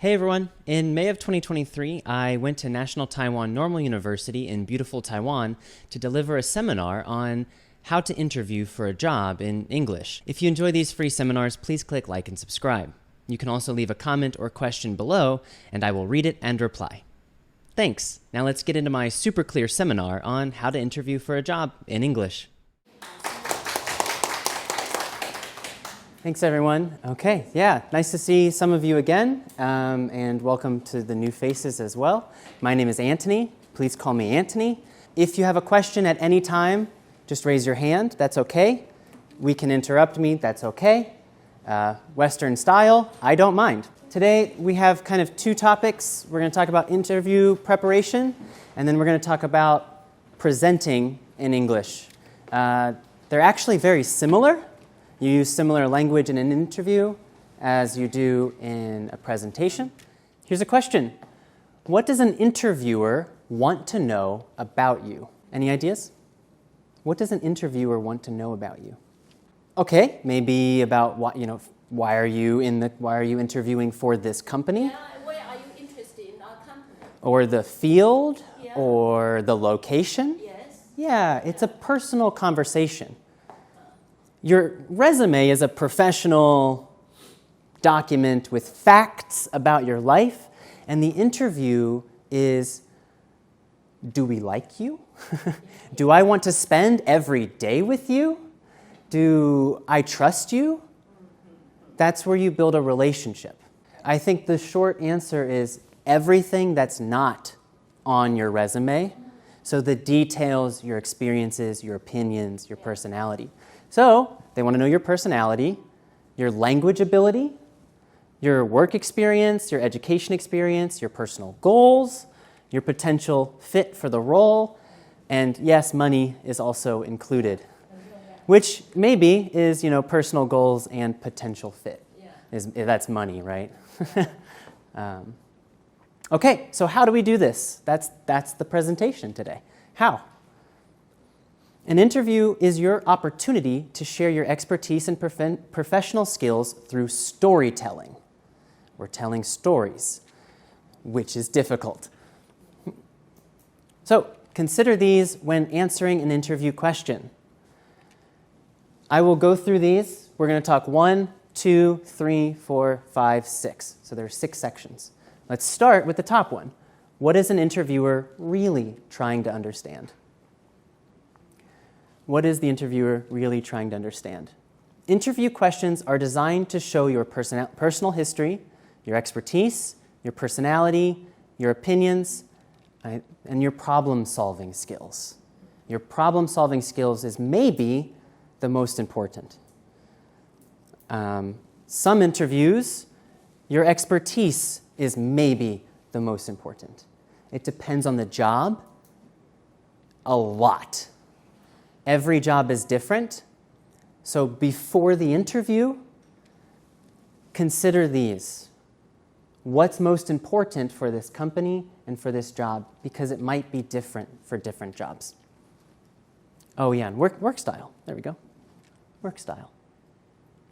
Hey everyone! In May of 2023, I went to National Taiwan Normal University in beautiful Taiwan to deliver a seminar on how to interview for a job in English. If you enjoy these free seminars, please click like and subscribe. You can also leave a comment or question below, and I will read it and reply. Thanks! Now let's get into my super clear seminar on how to interview for a job in English. Thanks, everyone. Okay, yeah, nice to see some of you again, and welcome to the new faces as well. My name is Antony. Please call me Antony. If you have a question at any time, just raise your hand. That's okay. We can interrupt me. That's okay. Western style, I don't mind. Today, we have kind of two topics. We're going to talk about interview preparation, and then we're going to talk about presenting in English. They're actually very similar. You use similar language in an interview as you do in a presentation. Here's a question. What does an interviewer want to know about you? Any ideas? What does an interviewer want to know about you? Okay, maybe about why are you interviewing for this company? Yeah, why are you interested in our company? Or the field, Yeah. or the location? Yes. Yeah, it's a personal conversation. Your resume is a professional document with facts about your life, and the interview is, do we like you? Do I want to spend every day with you? Do I trust you? That's where you build a relationship. I think the short answer is everything that's not on your resume. So the details, your experiences, your opinions, your personality. So they want to know your personality, your language ability, your work experience, your education experience, your personal goals, your potential fit for the role, and yes, money is also included, which maybe is, personal goals and potential fit. That's money, right? Okay, so how do we do this? That's the presentation today. How? An interview is your opportunity to share your expertise and professional skills through storytelling. We're telling stories, which is difficult. So consider these when answering an interview question. I will go through these. We're going to talk 1, 2, 3, 4, 5, 6. So there are 6 sections. Let's start with the top one. What is an interviewer really trying to understand? What is the interviewer really trying to understand? Interview questions are designed to show your personal history, your expertise, your personality, your opinions, and your problem-solving skills. Your problem-solving skills is maybe the most important. Some interviews, your expertise is maybe the most important. It depends on the job a lot. Every job is different, so before the interview, consider these. What's most important for this company and for this job, because it might be different for different jobs. Oh yeah, and work style. There we go. Work style.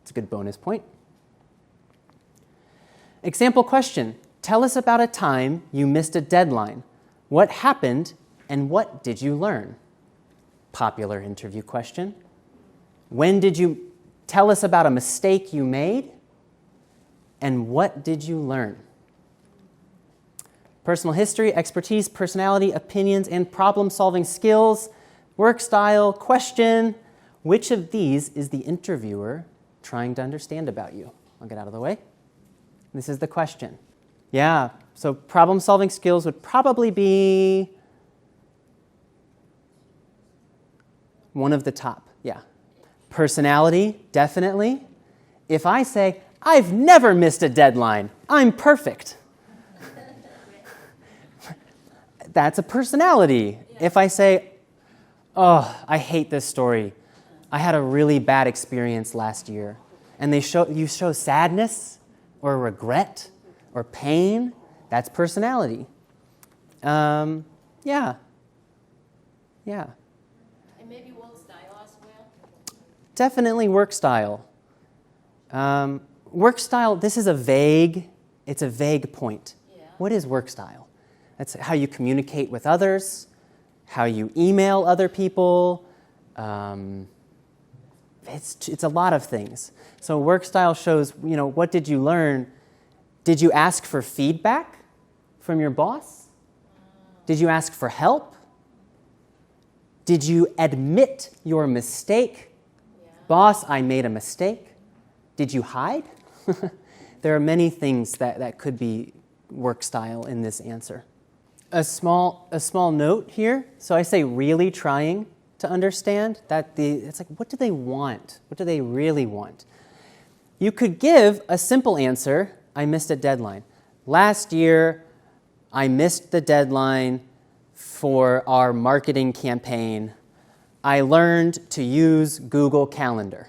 It's a good bonus point. Example question. Tell us about a time you missed a deadline. What happened and what did you learn? Popular interview question. When did you tell us about a mistake you made? And what did you learn? Personal history, expertise, personality, opinions, and problem-solving skills. Work style, question. Which of these is the interviewer trying to understand about you? I'll get out of the way. This is the question. Yeah, so problem-solving skills would probably be one of the top, yeah. Personality, definitely. If I say, I've never missed a deadline, I'm perfect. That's a personality. If I say, oh, I hate this story. I had a really bad experience last year. And you show sadness or regret or pain, that's personality. Yeah. Maybe work style as well? Definitely work style. Work style, this is a vague It's a vague point. Yeah. What is work style? That's how you communicate with others, how you email other people. It's a lot of things. So work style shows, what did you learn? Did you ask for feedback from your boss? Did you ask for help? Did you admit your mistake? Yeah. Boss, I made a mistake. Did you hide? There are many things that could be work style in this answer. A small note here. So I say really trying to understand that it's like, what do they want? What do they really want? You could give a simple answer. I missed a deadline. Last year, I missed the deadline for our marketing campaign. I learned to use Google Calendar.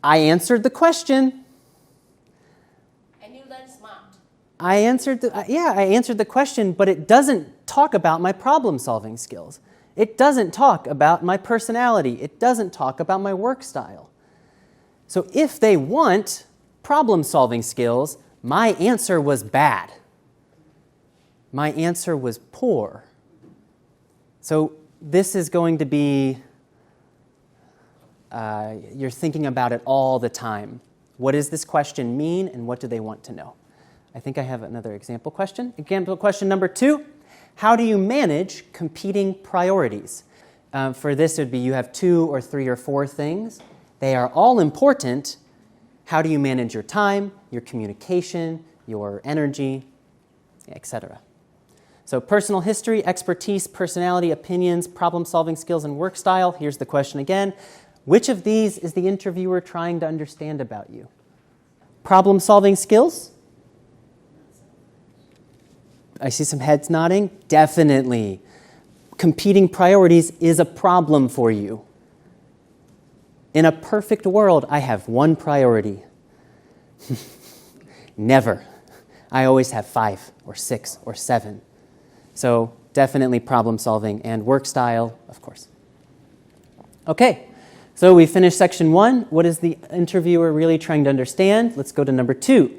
I answered the question. And you learn smart. I answered the question, but it doesn't talk about my problem-solving skills. It doesn't talk about my personality. It doesn't talk about my work style. So if they want problem-solving skills, my answer was bad. My answer was poor. So this is going to be, you're thinking about it all the time. What does this question mean, and what do they want to know? I think I have another example question. Example question number 2. How do you manage competing priorities? For this, it would be you have 2 or 3 or 4 things. They are all important. How do you manage your time, your communication, your energy, etc.? So personal history, expertise, personality, opinions, problem-solving skills, and work style. Here's the question again. Which of these is the interviewer trying to understand about you? Problem-solving skills? I see some heads nodding. Definitely. Competing priorities is a problem for you. In a perfect world, I have one priority. Never. I always have 5 or 6 or 7. So definitely problem solving and work style, of course. Okay, so we finished section 1. What is the interviewer really trying to understand? Let's go to number 2.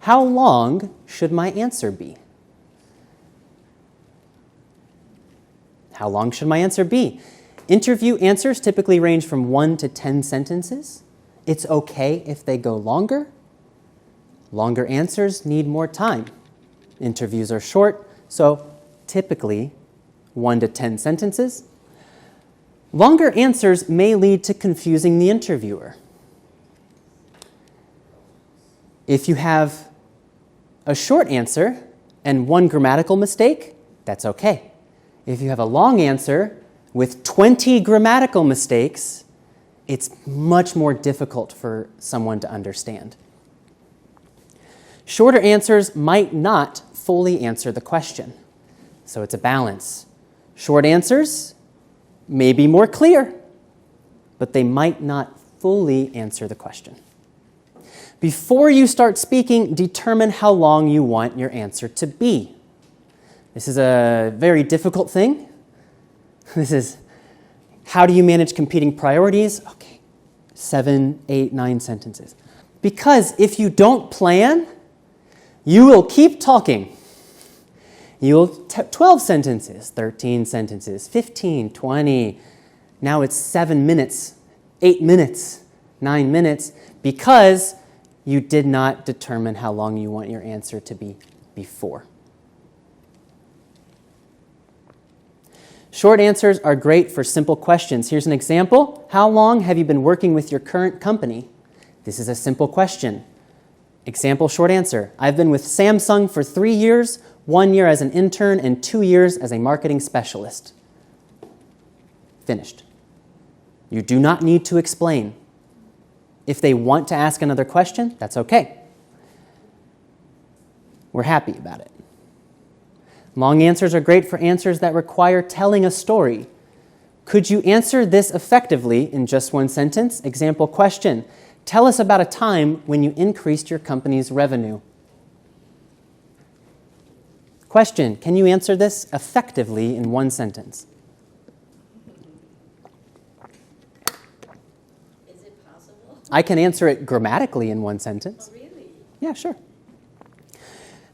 How long should my answer be? How long should my answer be? Interview answers typically range from 1 to 10 sentences. It's okay if they go longer. Longer answers need more time. Interviews are short, so typically 1 to 10 sentences. Longer answers may lead to confusing the interviewer. If you have a short answer and 1 grammatical mistake, that's okay. If you have a long answer with 20 grammatical mistakes, it's much more difficult for someone to understand. Shorter answers might not fully answer the question, so it's a balance. Short answers may be more clear, but they might not fully answer the question. Before you start speaking, determine how long you want your answer to be. This is a very difficult thing. This is, how do you manage competing priorities? Okay, 7, 8, 9 sentences. Because if you don't plan, you will keep talking. You will 12 sentences, 13 sentences, 15, 20. Now it's 7 minutes, 8 minutes, 9 minutes, because you did not determine how long you want your answer to be before. Short answers are great for simple questions. Here's an example. How long have you been working with your current company? This is a simple question. Example, short answer. I've been with Samsung for 3 years, 1 year as an intern, and 2 years as a marketing specialist. Finished. You do not need to explain. If they want to ask another question, that's okay. We're happy about it. Long answers are great for answers that require telling a story. Could you answer this effectively in just 1 sentence? Example question. Tell us about a time when you increased your company's revenue. Question. Can you answer this effectively in 1 sentence? Is it possible? I can answer it grammatically in 1 sentence. Oh, really? Yeah, sure.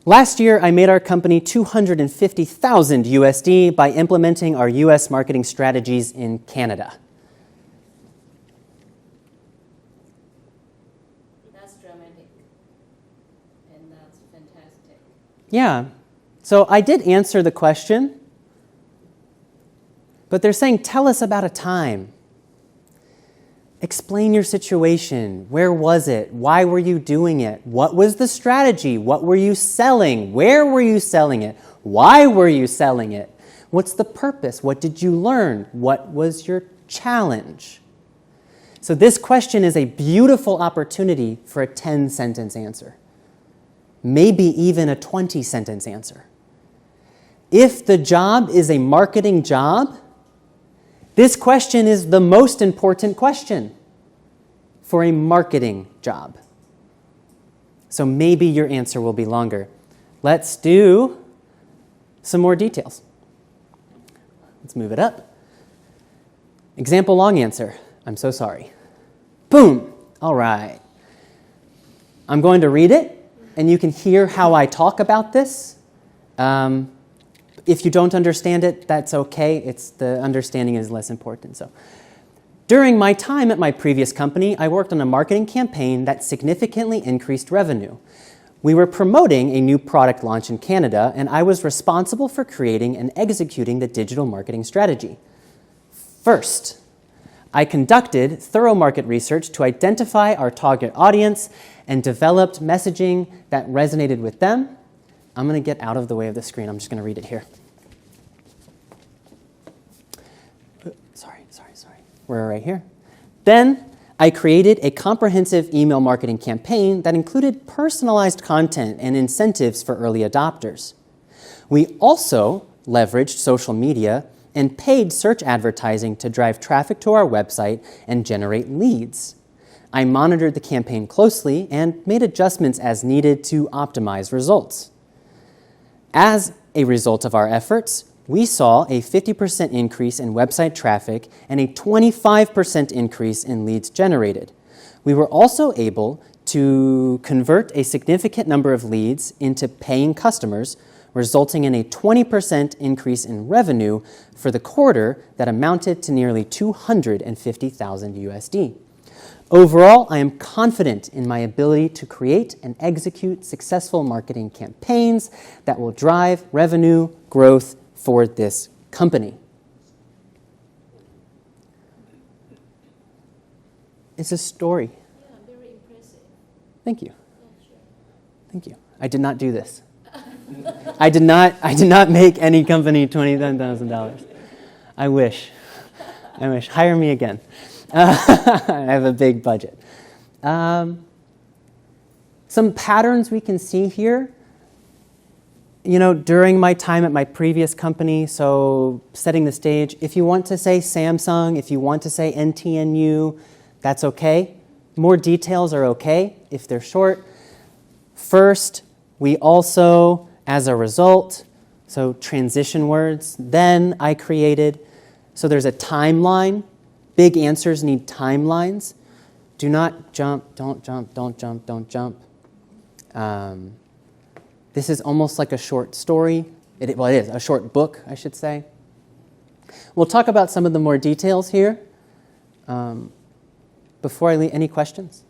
Last year, I made our company $250,000 USD by implementing our US marketing strategies in Canada. That's dramatic. And that's fantastic. Yeah. So I did answer the question, but they're saying, tell us about a time. Explain your situation. Where was it? Why were you doing it? What was the strategy? What were you selling? Where were you selling it? Why were you selling it? What's the purpose? What did you learn? What was your challenge? So this question is a beautiful opportunity for a 10-sentence answer. Maybe even a 20-sentence answer. If the job is a marketing job, this question is the most important question for a marketing job. So maybe your answer will be longer. Let's do some more details. Let's move it up. Example long answer. I'm so sorry. Boom. All right. I'm going to read it, and you can hear how I talk about this. If you don't understand it, that's okay. The understanding is less important. So, during my time at my previous company, I worked on a marketing campaign that significantly increased revenue. We were promoting a new product launch in Canada, and I was responsible for creating and executing the digital marketing strategy. First, I conducted thorough market research to identify our target audience and developed messaging that resonated with them. I'm going to get out of the way of the screen. I'm just going to read it here. Sorry. We're right here. Then I created a comprehensive email marketing campaign that included personalized content and incentives for early adopters. We also leveraged social media and paid search advertising to drive traffic to our website and generate leads. I monitored the campaign closely and made adjustments as needed to optimize results. As a result of our efforts, we saw a 50% increase in website traffic and a 25% increase in leads generated. We were also able to convert a significant number of leads into paying customers, resulting in a 20% increase in revenue for the quarter that amounted to nearly $250,000 USD. Overall, I am confident in my ability to create and execute successful marketing campaigns that will drive revenue growth for this company. It's a story. Yeah, very impressive. Thank you. Yeah, sure. Thank you. I did not do this. I did not make any company $29,000. I wish. Hire me again. I have a big budget. Some patterns we can see here. During my time at my previous company, so setting the stage, if you want to say Samsung, if you want to say NTNU, that's okay. More details are okay if they're short. First, we also, as a result, so transition words, then I created, so there's a timeline. Big answers need timelines. Do not jump, don't jump, don't jump, don't jump. This is almost like a short story. It is a short book, I should say. We'll talk about some of the more details here. Before I leave, any questions?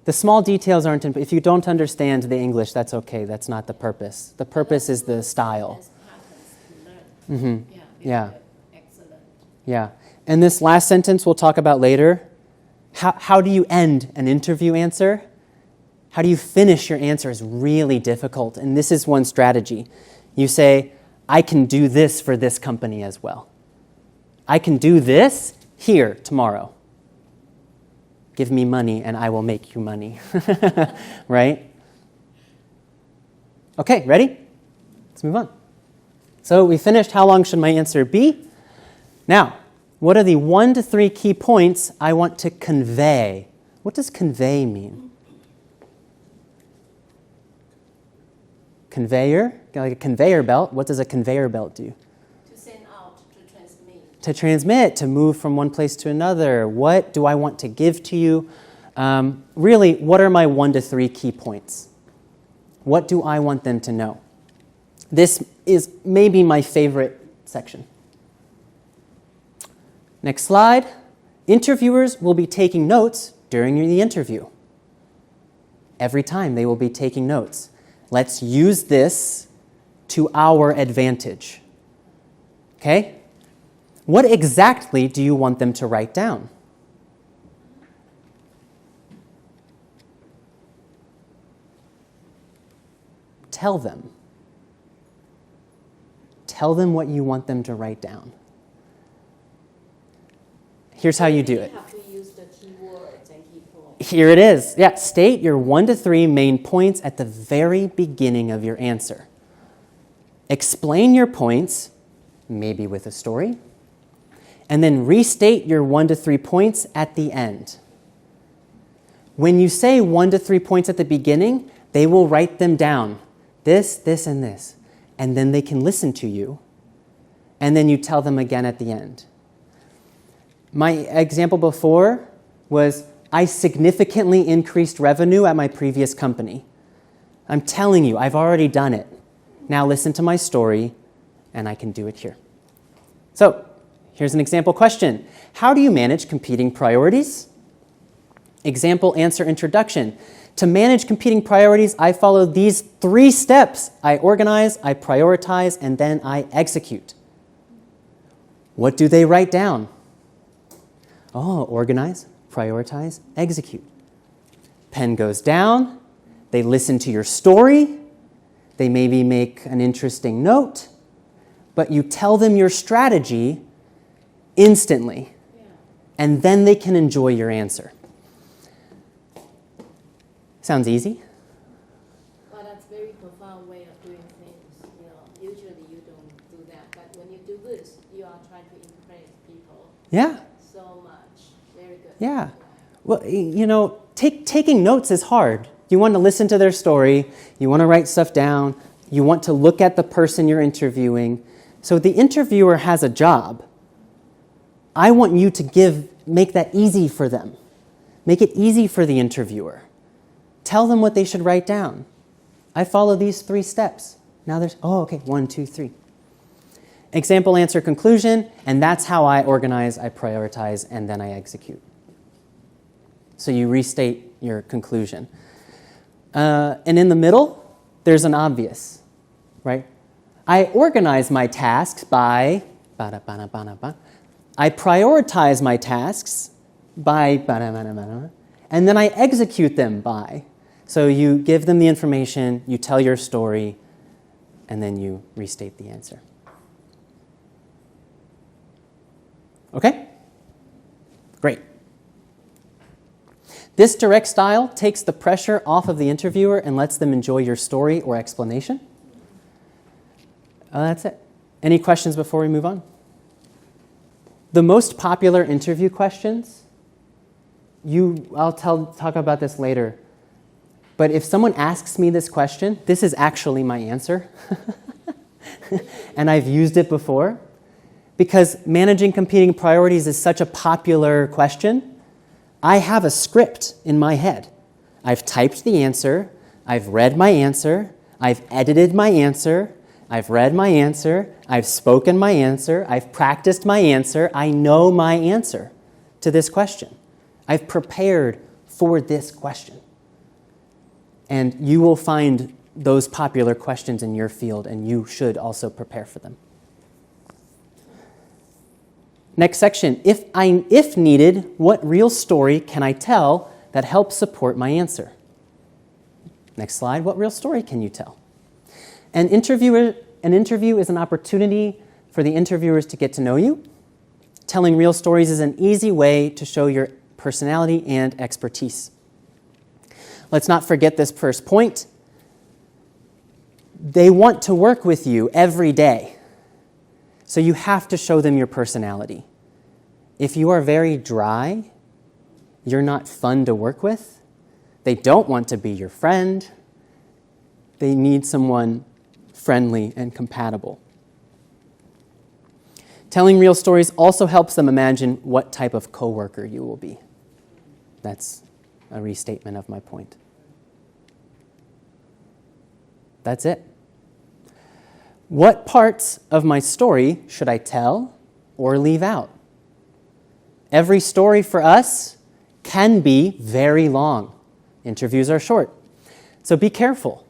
The small details aren't, if you don't understand the English, that's okay. That's not the purpose. The purpose is the style. Mm-hmm. Yeah. Excellent. Yeah. And this last sentence we'll talk about later. How do you end an interview answer? How do you finish your answer is really difficult. And this is one strategy. You say, I can do this for this company as well. I can do this here tomorrow. Give me money and I will make you money. Right? Okay, ready? Let's move on. So we finished how long should my answer be? Now, what are the 1 to 3 key points I want to convey? What does convey mean? Conveyor, like a conveyor belt. What does a conveyor belt do? To send out, to transmit. To transmit, to move from one place to another. What do I want to give to you? Really, what are my 1 to 3 key points? What do I want them to know? This is maybe my favorite section. Next slide. Interviewers will be taking notes during the interview. Every time they will be taking notes. Let's use this to our advantage. Okay? What exactly do you want them to write down? Tell them. Tell them what you want them to write down. Here's how you do it. You have to use the keywords and key points. Here it is. Yeah, state your 1 to 3 main points at the very beginning of your answer. Explain your points, maybe with a story, and then restate your 1 to 3 points at the end. When you say 1 to 3 points at the beginning, they will write them down. This, this, and this. And then they can listen to you. And then you tell them again at the end. My example before was, I significantly increased revenue at my previous company. I'm telling you, I've already done it. Now listen to my story, and I can do it here. So, here's an example question. How do you manage competing priorities? Example answer introduction. To manage competing priorities, I follow these 3 steps. I organize, I prioritize, and then I execute. What do they write down? Oh, organize, prioritize, execute. Pen goes down. They listen to your story. They maybe make an interesting note. But you tell them your strategy instantly. Yeah. And then they can enjoy your answer. Sounds easy? Well, that's a very profound way of doing things. Usually you don't do that, but when you do this, you are trying to impress people Yeah. so much. Very good. Yeah. Well, taking notes is hard. You want to listen to their story. You want to write stuff down. You want to look at the person you're interviewing. So the interviewer has a job. I want you to make that easy for them. Make it easy for the interviewer. Tell them what they should write down. I follow these 3 steps. Now there's, 1, 2, 3. Example, answer, conclusion, and that's how I organize, I prioritize, and then I execute. So you restate your conclusion. And in the middle, there's an obvious, right? I organize my tasks by, I prioritize my tasks by, and then I execute them by. So you give them the information, you tell your story, and then you restate the answer. Okay? Great. This direct style takes the pressure off of the interviewer and lets them enjoy your story or explanation. That's it. Any questions before we move on? The most popular interview questions, I'll talk about this later. But if someone asks me this question, this is actually my answer. And I've used it before. Because managing competing priorities is such a popular question, I have a script in my head. I've typed the answer, I've read my answer, I've edited my answer, I've read my answer, I've spoken my answer, I've practiced my answer, I know my answer to this question. I've prepared for this question. And you will find those popular questions in your field, and you should also prepare for them. Next section, if needed, what real story can I tell that helps support my answer? Next slide, what real story can you tell? An interview is an opportunity for the interviewers to get to know you. Telling real stories is an easy way to show your personality and expertise. Let's not forget this first point. They want to work with you every day. So you have to show them your personality. If you are very dry, you're not fun to work with, they don't want to be your friend, they need someone friendly and compatible. Telling real stories also helps them imagine what type of coworker you will be. That's a restatement of my point. That's it. What parts of my story should I tell or leave out? Every story for us can be very long. Interviews are short. So be careful.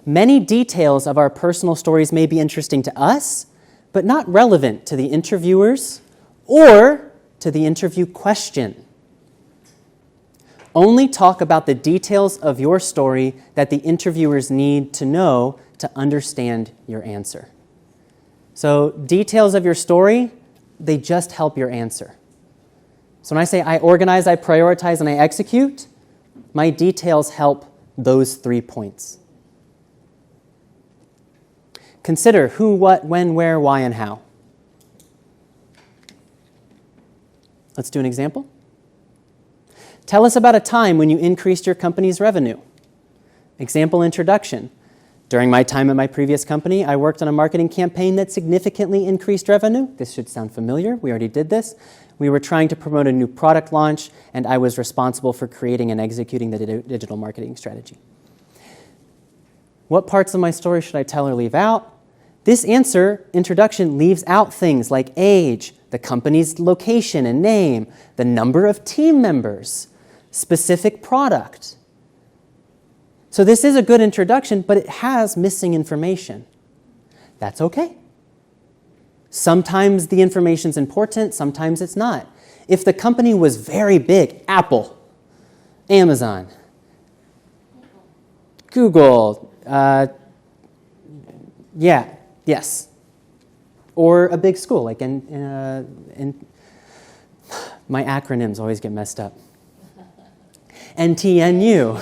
Many details of our personal stories may be interesting to us, but not relevant to the interviewers or to the interview question. Only talk about the details of your story that the interviewers need to know to understand your answer. So details of your story, they just help your answer. So when I say I organize, I prioritize, and I execute, my details help those 3 points. Consider who, what, when, where, why, and how. Let's do an example. Tell us about a time when you increased your company's revenue. Example introduction. During my time at my previous company, I worked on a marketing campaign that significantly increased revenue. This should sound familiar. We already did this. We were trying to promote a new product launch, and I was responsible for creating and executing the digital marketing strategy. What parts of my story should I tell or leave out? This introduction, leaves out things like age, the company's location and name, the number of team members, specific product. So this is a good introduction, but it has missing information. That's okay. Sometimes the information's important, sometimes it's not. If the company was very big, Apple, Amazon, Google, yes. Or a big school, like my acronyms always get messed up. NTNU.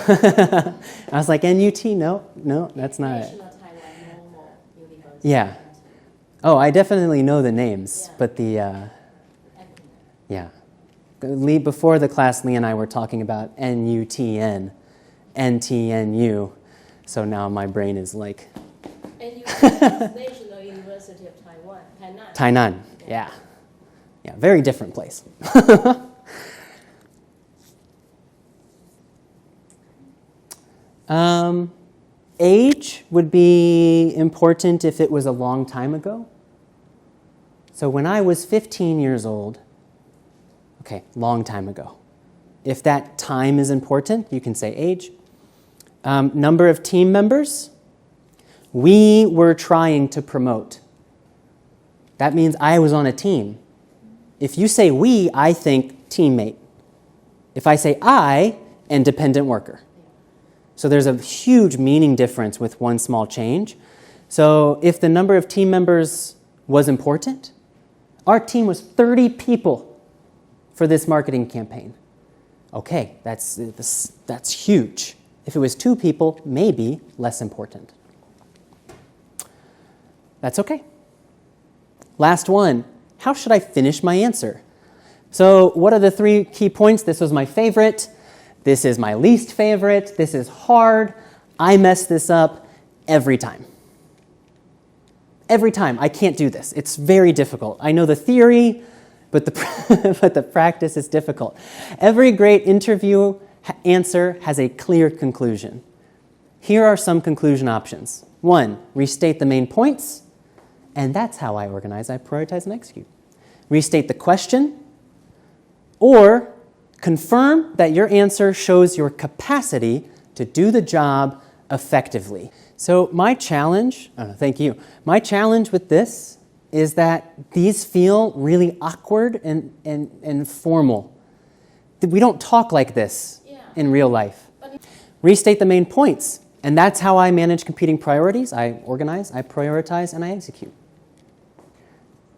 I was like, NUT? No, that's not it. National Taiwan Normal University. Yeah. Oh, I definitely know the names, but before the class, Lee and I were talking about NUTN, NTNU, so now my brain is like... National University of Taiwan, Tainan, yeah. Yeah, very different place. Age would be important if it was a long time ago. So when I was 15 years old, okay, long time ago. If that time is important, you can say age. Number of team members, we were trying to promote. That means I was on a team. If you say we, I think teammate. If I say I, independent worker. So there's a huge meaning difference with one small change. So if the number of team members was important, our team was 30 people for this marketing campaign. Okay, that's huge. If it was 2 people, maybe less important. That's okay. Last one, how should I finish my answer? So what are the 3 key points? This was my favorite. This is my least favorite. This is hard. I mess this up every time. Every time. I can't do this. It's very difficult. I know the theory, but the practice is difficult. Every great interview answer has a clear conclusion. Here are some conclusion options. 1, restate the main points, and that's how I organize, I prioritize, and execute. Restate the question, or confirm that your answer shows your capacity to do the job effectively. So my challenge, thank you. My challenge with this is that these feel really awkward and formal. We don't talk like this in real life. Restate the main points, and that's how I manage competing priorities. I organize, I prioritize, and I execute.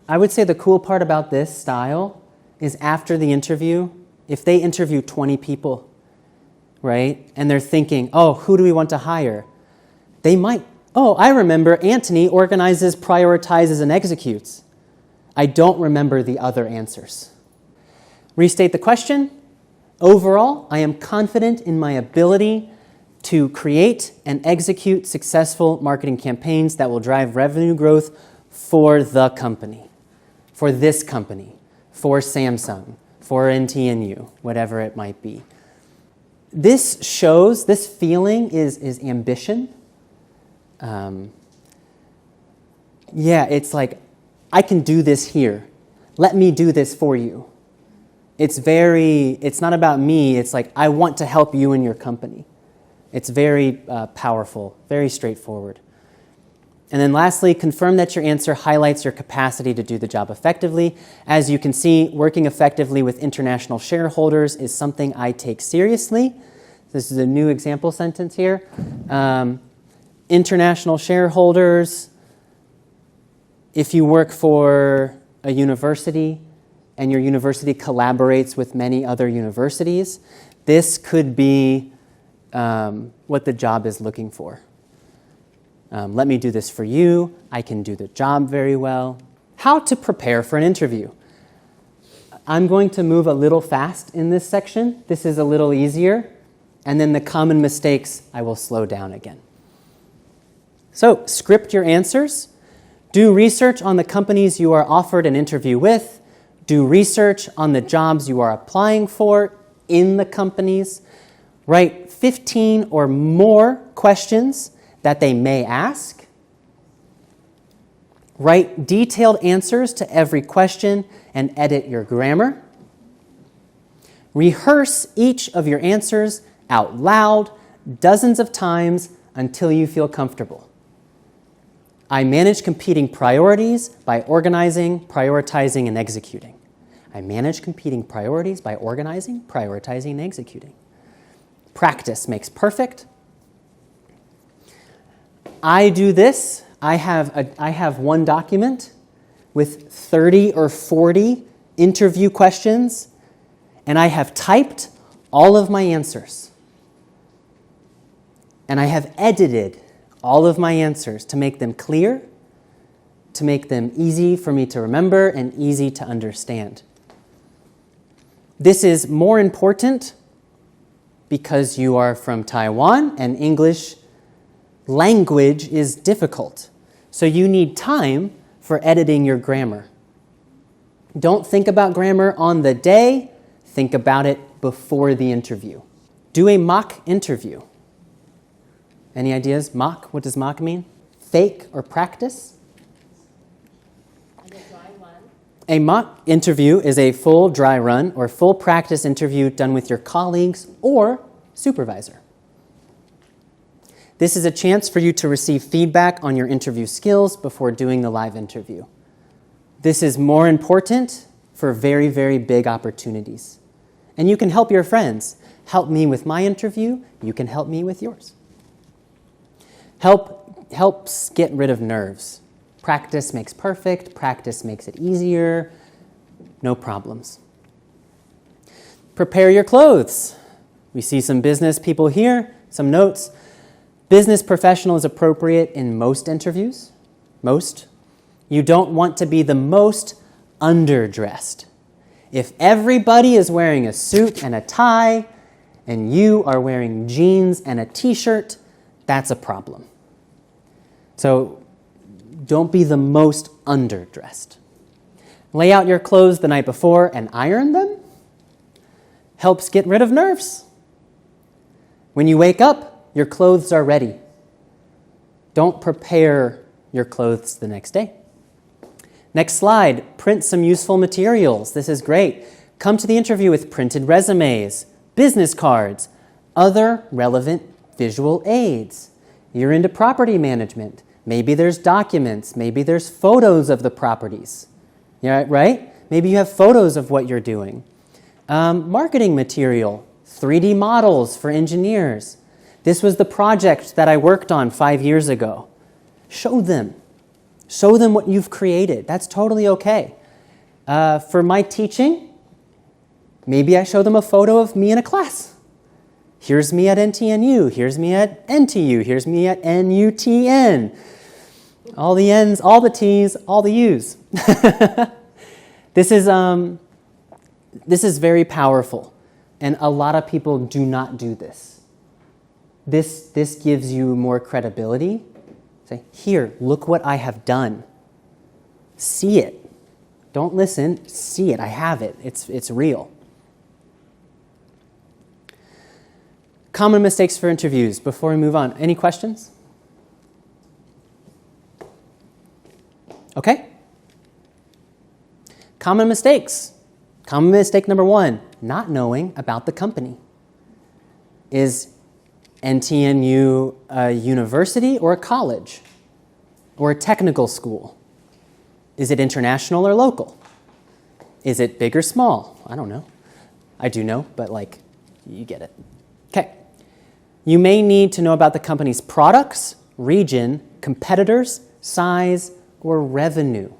I would say the cool part about this style is after the interview, if they interview 20 people, right, and they're thinking, oh, who do we want to hire? They might, oh, I remember Antony organizes, prioritizes, and executes. I don't remember the other answers. Restate the question. Overall, I am confident in my ability to create and execute successful marketing campaigns that will drive revenue growth for the company, for this company, for Samsung, for NTNU, whatever it might be. This shows, this feeling is ambition. Yeah, it's like, I can do this here. Let me do this for you. It's not about me. It's like, I want to help you in your company. It's very powerful, very straightforward. And then lastly, confirm that your answer highlights your capacity to do the job effectively. As you can see, working effectively with international shareholders is something I take seriously. This is a new example sentence here. International shareholders, if you work for a university and your university collaborates with many other universities, this could be what the job is looking for. Let me do this for you. I can do the job very well. How to prepare for an interview. I'm going to move a little fast in this section. This is a little easier. And then the common mistakes, I will slow down again. So, script your answers. Do research on the companies you are offered an interview with. Do research on the jobs you are applying for in the companies. Write 15 or more questions that they may ask. Write detailed answers to every question and edit your grammar. Rehearse each of your answers out loud dozens of times until you feel comfortable. I manage competing priorities by organizing, prioritizing, and executing. I manage competing priorities by organizing, prioritizing, and executing. Practice makes perfect. I do this. I have one document with 30 or 40 interview questions, and I have typed all of my answers. And I have edited all of my answers to make them clear, to make them easy for me to remember and easy to understand. This is more important because you are from Taiwan and English language is difficult. So you need time for editing your grammar. Don't think about grammar on the day. Think about it before the interview. Do a mock interview. Any ideas? Mock? What does mock mean? Fake or practice? A mock interview is a full dry run or full practice interview done with your colleagues or supervisor. This is a chance for you to receive feedback on your interview skills before doing the live interview. This is more important for very, very big opportunities. And you can help your friends. Help me with my interview. You can help me with yours. Helps get rid of nerves. Practice makes perfect. Practice makes it easier. No problems. Prepare your clothes. We see some business people here. Some notes. Business professional is appropriate in most interviews. Most. You don't want to be the most underdressed. If everybody is wearing a suit and a tie, and you are wearing jeans and a t-shirt, that's a problem. So don't be the most underdressed. Lay out your clothes the night before and iron them. Helps get rid of nerves. When you wake up, your clothes are ready. Don't prepare your clothes the next day. Next slide, print some useful materials. This is great. Come to the interview with printed resumes, business cards, other relevant visual aids. You're into property management. Maybe there's documents. Maybe there's photos of the properties. Yeah, right? Maybe you have photos of what you're doing. Marketing material, 3D models for engineers. This was the project that I worked on 5 years ago. Show them. Show them what you've created. That's totally okay. For my teaching, maybe I show them a photo of me in a class. Here's me at NTNU. Here's me at NTU. Here's me at NUTN. All the N's, all the T's, all the U's. This is very powerful, and a lot of people do not do this. This gives you more credibility. Say, here, look what I have done. See it. Don't listen, see it. I have it. It's real. Common mistakes for interviews before we move on. Any questions? Okay. Common mistakes. Common mistake number 1, not knowing about the company. Is NTNU a university or a college? Or a technical school? Is it international or local? Is it big or small? I don't know. I do know, but you get it. Okay. You may need to know about the company's products, region, competitors, size, or revenue.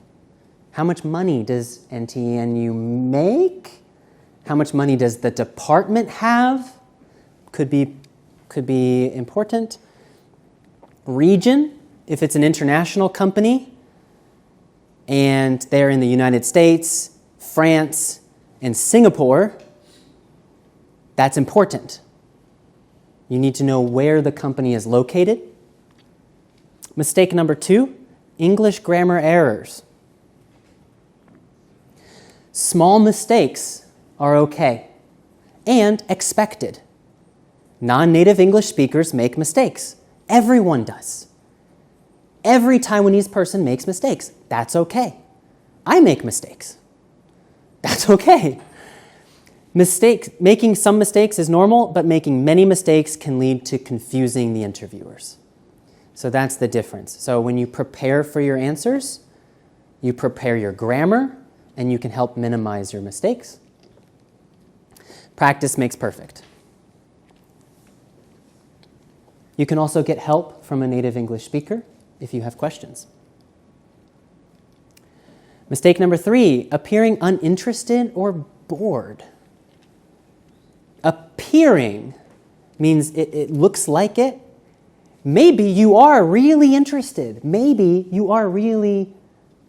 How much money does NTNU make? How much money does the department have? Could be important. Region, if it's an international company and they're in the United States, France, and Singapore, that's important. You need to know where the company is located. Mistake number 2, English grammar errors. Small mistakes are okay and expected. Non-native English speakers make mistakes. Everyone does. Every Taiwanese person makes mistakes. That's okay. I make mistakes. That's okay. Making some mistakes is normal, but making many mistakes can lead to confusing the interviewers. So that's the difference. So when you prepare for your answers, you prepare your grammar, and you can help minimize your mistakes. Practice makes perfect. You can also get help from a native English speaker if you have questions. Mistake number 3, appearing uninterested or bored. Appearing means it looks like it. Maybe you are really interested. Maybe you are really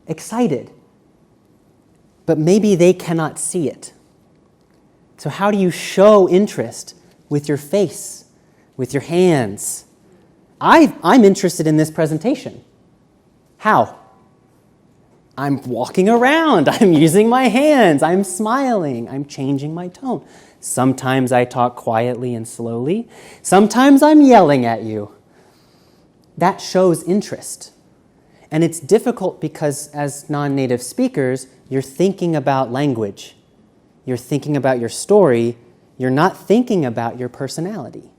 excited. But maybe they cannot see it. So how do you show interest? With your face, with your hands. I'm interested in this presentation. How? I'm walking around. I'm using my hands. I'm smiling. I'm changing my tone. Sometimes I talk quietly and slowly. Sometimes I'm yelling at you. That shows interest. And it's difficult because as non-native speakers, you're thinking about language. You're thinking about your story. You're not thinking about your personality.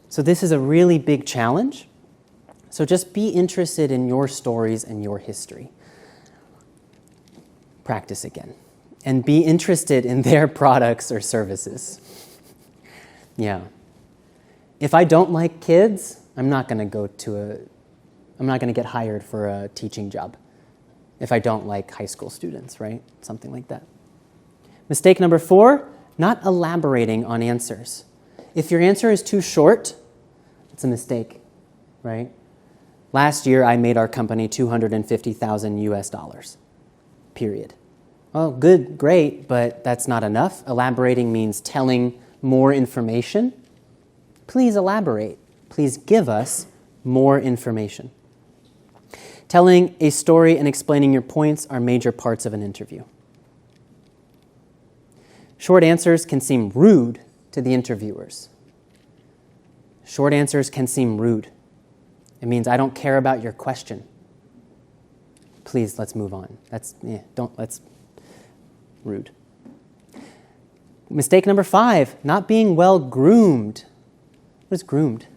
So this is a really big challenge. So just be interested in your stories and your history. Practice again. And be interested in their products or services. Yeah. If I don't like kids, I'm not going to get hired for a teaching job. If I don't like high school students, right? Something like that. Mistake number 4, not elaborating on answers. If your answer is too short, it's a mistake, right? Last year, I made our company $250,000 US, period. Well, good, great, but that's not enough. Elaborating means telling more information. Please elaborate. Please give us more information. Telling a story and explaining your points are major parts of an interview. Short answers can seem rude to the interviewers. Short answers can seem rude. It means I don't care about your question. Please, let's move on. That's rude. Mistake number 5, not being well groomed. What is groomed?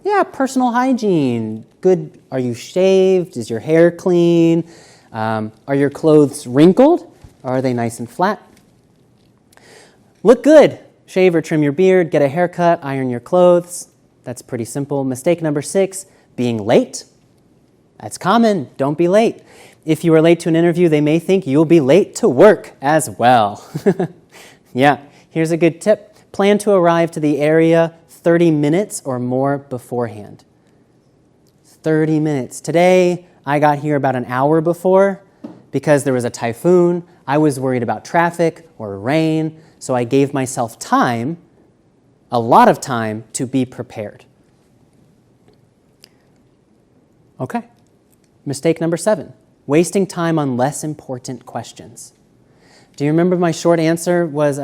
Yeah, personal hygiene. Good. Are you shaved? Is your hair clean? Are your clothes wrinkled? Or are they nice and flat? Look good. Shave or trim your beard, get a haircut, iron your clothes. That's pretty simple. Mistake number 6, being late. That's common. Don't be late. If you are late to an interview, they may think you'll be late to work as well. Yeah, here's a good tip. Plan to arrive to the area 30 minutes or more beforehand. 30 minutes. Today, I got here about an hour before because there was a typhoon. I was worried about traffic or rain, so I gave myself time, a lot of time, to be prepared. Okay. Mistake number 7, wasting time on less important questions. Do you remember my short answer was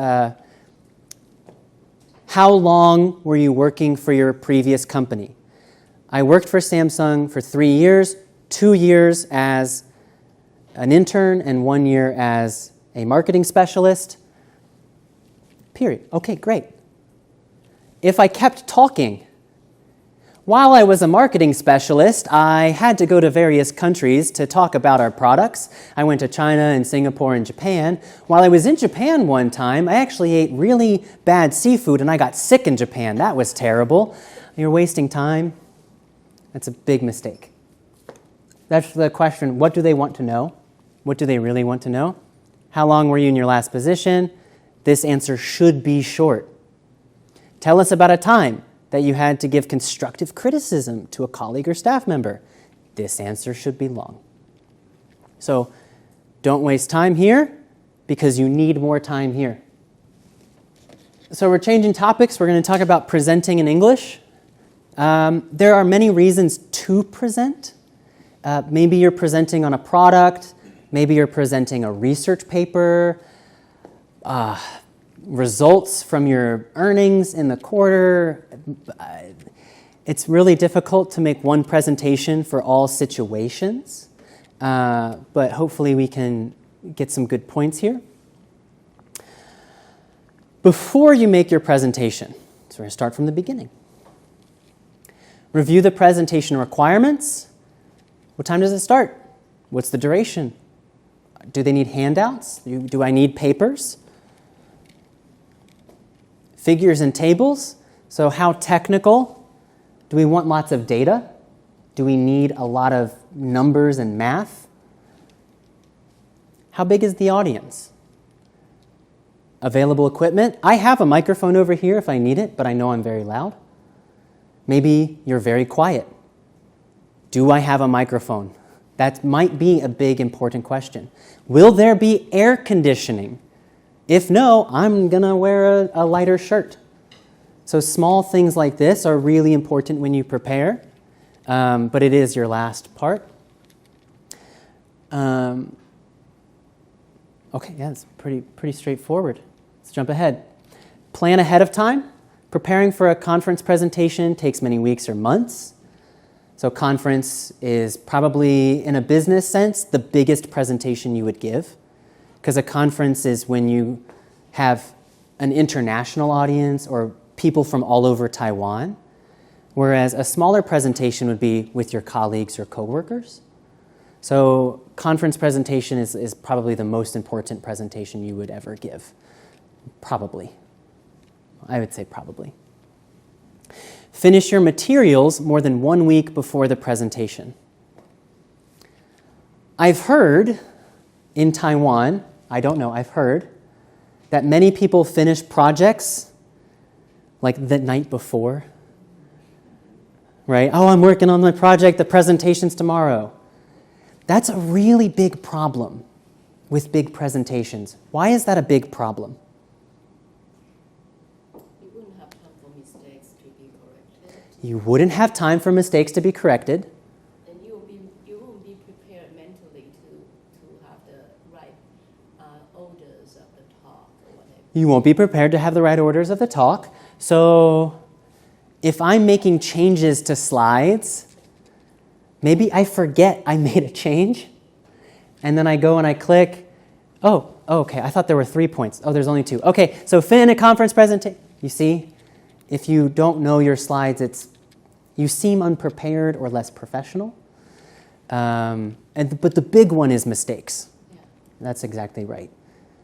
How long were you working for your previous company? I worked for Samsung for 3 years, 2 years as an intern and 1 year as a marketing specialist. Period. Okay, great. If I kept talking, while I was a marketing specialist, I had to go to various countries to talk about our products. I went to China and Singapore and Japan. While I was in Japan one time, I actually ate really bad seafood and I got sick in Japan. That was terrible. You're wasting time. That's a big mistake. That's the question, what do they want to know? What do they really want to know? How long were you in your last position? This answer should be short. Tell us about a time that you had to give constructive criticism to a colleague or staff member. This answer should be long. So don't waste time here because you need more time here. So we're changing topics. We're going to talk about presenting in English. There are many reasons to present. Maybe you're presenting on a product. Maybe you're presenting a research paper. Results from your earnings in the quarter. It's really difficult to make one presentation for all situations, but hopefully we can get some good points here. Before you make your presentation, so we're going to start from the beginning. Review the presentation requirements. What time does it start? What's the duration? Do they need handouts? Do I need papers? Figures and tables. So how technical? Do we want lots of data? Do we need a lot of numbers and math? How big is the audience? Available equipment. I have a microphone over here if I need it, but I know I'm very loud. Maybe you're very quiet. Do I have a microphone? That might be a big, important question. Will there be air conditioning? If no, I'm going to wear a lighter shirt. So small things like this are really important when you prepare, but it is your last part. Okay, yeah, it's pretty straightforward. Let's jump ahead. Plan ahead of time. Preparing for a conference presentation takes many weeks or months. So conference is probably, in a business sense, the biggest presentation you would give. Because a conference is when you have an international audience or people from all over Taiwan, whereas a smaller presentation would be with your colleagues or coworkers. So conference presentation is probably the most important presentation you would ever give. Probably. I would say probably. Finish your materials more than 1 week before the presentation. I've heard in Taiwan, I don't know, I've heard that many people finish projects like the night before. Right? Oh, I'm working on my project, the presentation's tomorrow. That's a really big problem with big presentations. Why is that a big problem? You wouldn't have time for mistakes to be corrected. You wouldn't have time for mistakes to be corrected. And you won't be prepared mentally to have the right orders of the talk or whatever. You won't be prepared to have the right orders of the talk. So if I'm making changes to slides, maybe I forget I made a change, and then I go and I click, oh, okay, I thought there were 3 points. Oh, there's only 2. Okay, so fin a conference presentation. You see, if you don't know your slides, you seem unprepared or less professional. But the big one is mistakes. Yeah. That's exactly right.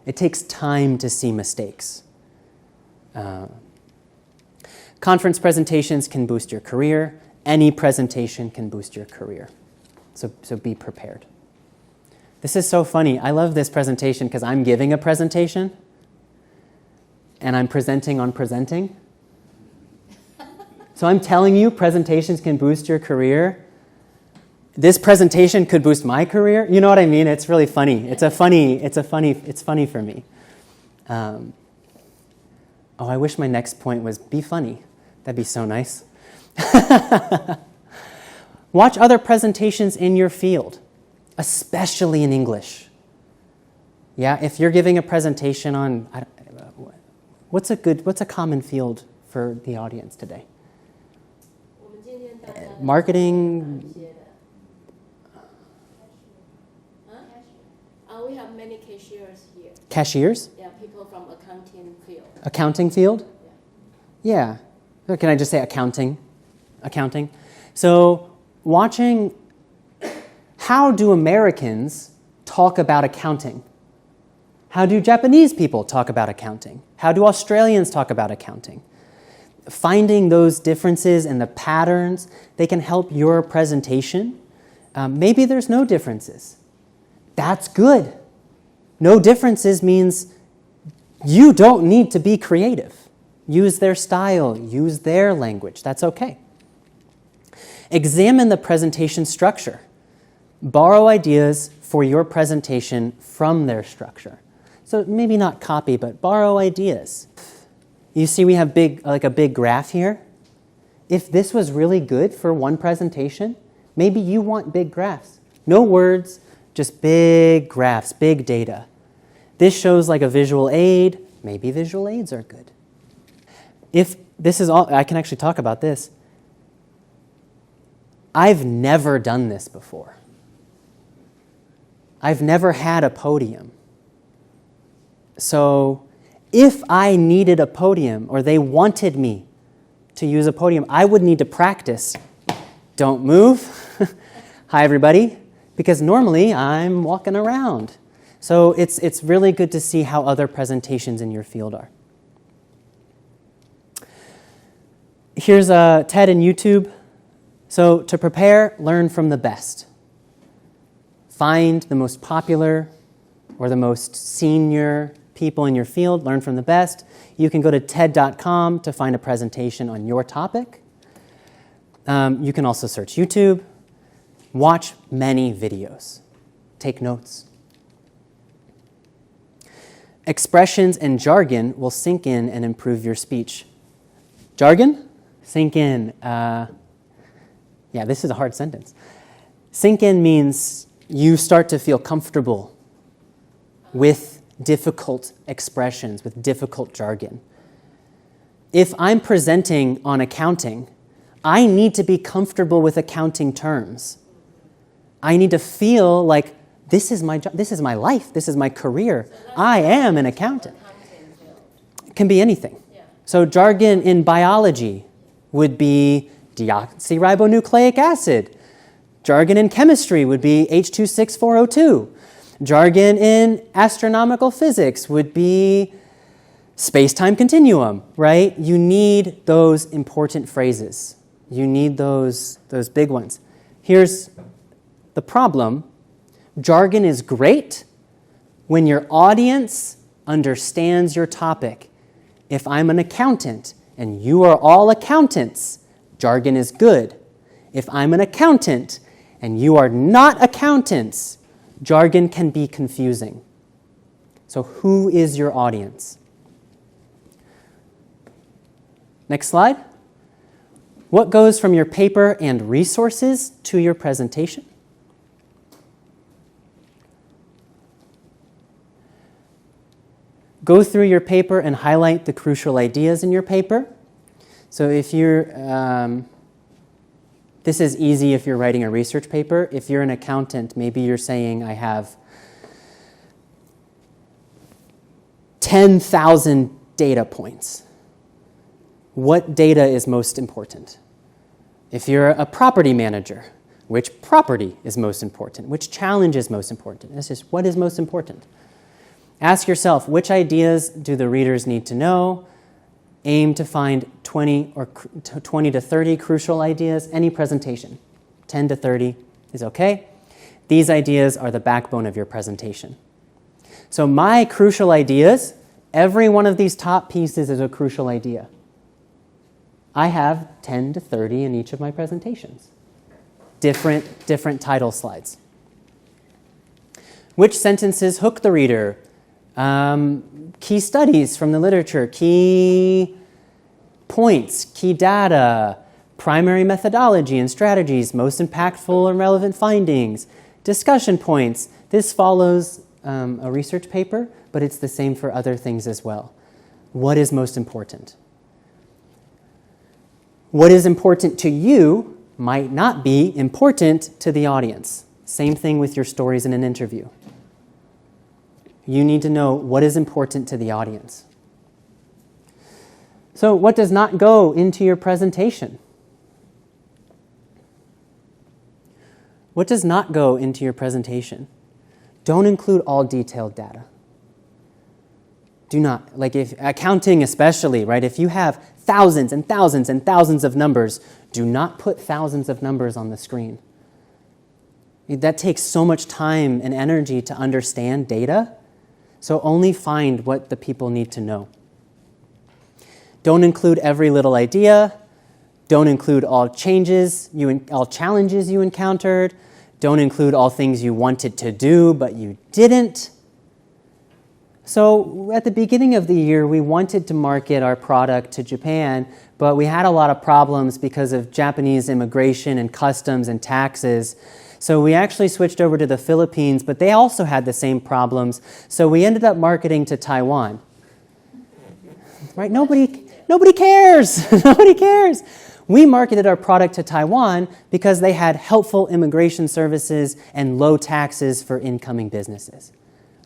It takes time to see mistakes. Conference presentations can boost your career. Any presentation can boost your career. So be prepared. This is so funny. I love this presentation because I'm giving a presentation and I'm presenting on presenting. So I'm telling you presentations can boost your career. This presentation could boost my career. You know what I mean? It's really funny. It's funny for me. I wish my next point was be funny. That'd be so nice. Watch other presentations in your field, especially in English. Yeah, if you're giving a presentation on what's a common field for the audience today? 我们今天大家的 Marketing. 哪些的？We have many cashiers here. Cashiers? Yeah, people from accounting field. Accounting field? Yeah. Or can I just say accounting? Accounting. So watching, how do Americans talk about accounting? How do Japanese people talk about accounting? How do Australians talk about accounting? Finding those differences and the patterns, they can help your presentation. Maybe there's no differences. That's good. No differences means you don't need to be creative. Use their style, use their language. That's okay. Examine the presentation structure. Borrow ideas for your presentation from their structure. So maybe not copy, but borrow ideas. You see we have a big graph here. If this was really good for one presentation, maybe you want big graphs. No words, just big graphs, big data. This shows like a visual aid. Maybe visual aids are good. If this is all, I can actually talk about this. I've never done this before. I've never had a podium. So if I needed a podium or they wanted me to use a podium, I would need to practice. Don't move. Hi, everybody. Because normally I'm walking around. So it's really good to see how other presentations in your field are. Here's TED and YouTube. So to prepare, learn from the best. Find the most popular or the most senior people in your field, learn from the best. You can go to TED.com to find a presentation on your topic. You can also search YouTube. Watch many videos. Take notes. Expressions and jargon will sink in and improve your speech. Jargon? Sink in. This is a hard sentence. Sink in means you start to feel comfortable with difficult expressions, with difficult jargon. If I'm presenting on accounting, I need to be comfortable with accounting terms. I need to feel like this is my job, this is my life, this is my career. I am an accountant. It can be anything. So jargon in biology would be deoxyribonucleic acid. Jargon in chemistry would be H264O2. Jargon in astronomical physics would be space-time continuum, right? You need those important phrases. You need those big ones. Here's the problem. Jargon is great when your audience understands your topic. If I'm an accountant and you are all accountants, jargon is good. If I'm an accountant and you are not accountants, jargon can be confusing. So who is your audience? Next slide. What goes from your paper and resources to your presentation? Go through your paper and highlight the crucial ideas in your paper. So if you're, this is easy if you're writing a research paper. If you're an accountant, maybe you're saying, I have 10,000 data points. What data is most important? If you're a property manager, which property is most important? Which challenge is most important? It's just what is most important? Ask yourself, which ideas do the readers need to know? Aim to find 20 to 30 crucial ideas, any presentation. 10 to 30 is okay. These ideas are the backbone of your presentation. So my crucial ideas, every one of these top pieces is a crucial idea. I have 10 to 30 in each of my presentations. Different title slides. Which sentences hook the reader? Key studies from the literature, key points, key data, primary methodology and strategies, most impactful and relevant findings, discussion points. This follows a research paper, but it's the same for other things as well. What is most important? What is important to you might not be important to the audience. Same thing with your stories in an interview. You need to know what is important to the audience. So what does not go into your presentation? What does not go into your presentation? Don't include all detailed data. Do not. Like if accounting especially, right? If you have thousands and thousands and thousands of numbers, do not put thousands of numbers on the screen. That takes so much time and energy to understand data. So only find what the people need to know. Don't include every little idea. Don't include all challenges you encountered. Don't include all things you wanted to do but you didn't. So at the beginning of the year, we wanted to market our product to Japan, but we had a lot of problems because of Japanese immigration and customs and taxes. So we actually switched over to the Philippines, but they also had the same problems. So we ended up marketing to Taiwan. Right? Nobody cares. Nobody cares. We marketed our product to Taiwan because they had helpful immigration services and low taxes for incoming businesses.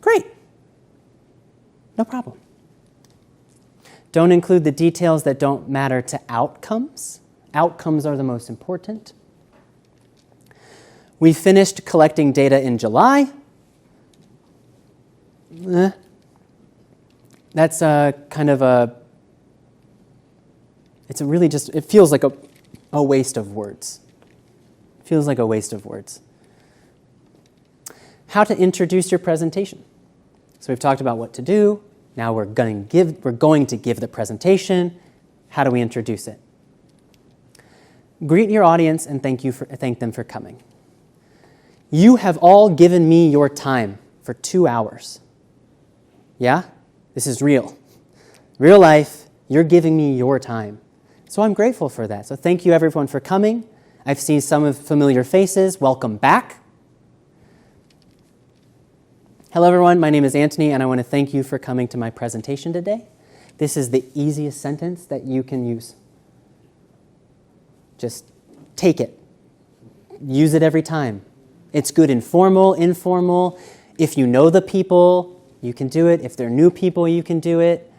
Great. No problem. Don't include the details that don't matter to outcomes. Outcomes are the most important. We finished collecting data in July. That's kind of a, it's a really just, it feels like a waste of words. It feels like a waste of words. How to introduce your presentation. So we've talked about what to do. Now we're going to give the presentation. How do we introduce it? Greet your audience and thank them for coming. You have all given me your time for 2 hours. Yeah? This is real. Real life, you're giving me your time. So I'm grateful for that. So thank you everyone for coming. I've seen some of familiar faces. Welcome back. Hello everyone, my name is Antony and I want to thank you for coming to my presentation today. This is the easiest sentence that you can use. Just take it. Use it every time. It's good informal, informal. If you know the people, you can do it. If they're new people, you can do it.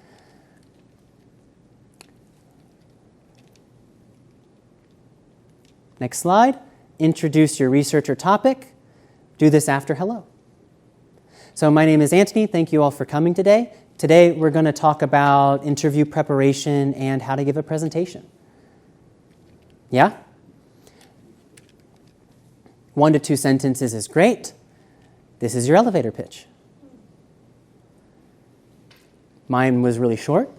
Next slide. Introduce your research or topic. Do this after hello. So my name is Antony. Thank you all for coming today. Today we're going to talk about interview preparation and how to give a presentation. Yeah? 1 to 2 sentences is great. This is your elevator pitch. Mine was really short.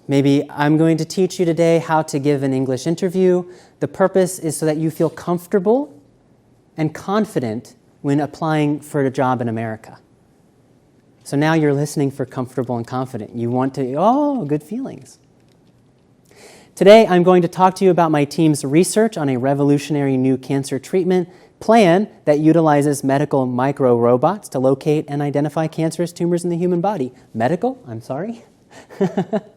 Maybe I'm going to teach you today how to give an English interview. The purpose is so that you feel comfortable and confident when applying for a job in America. So now you're listening for comfortable and confident. You want to, good feelings. Today, I'm going to talk to you about my team's research on a revolutionary new cancer treatment plan that utilizes medical micro-robots to locate and identify cancerous tumors in the human body. Medical? I'm sorry. But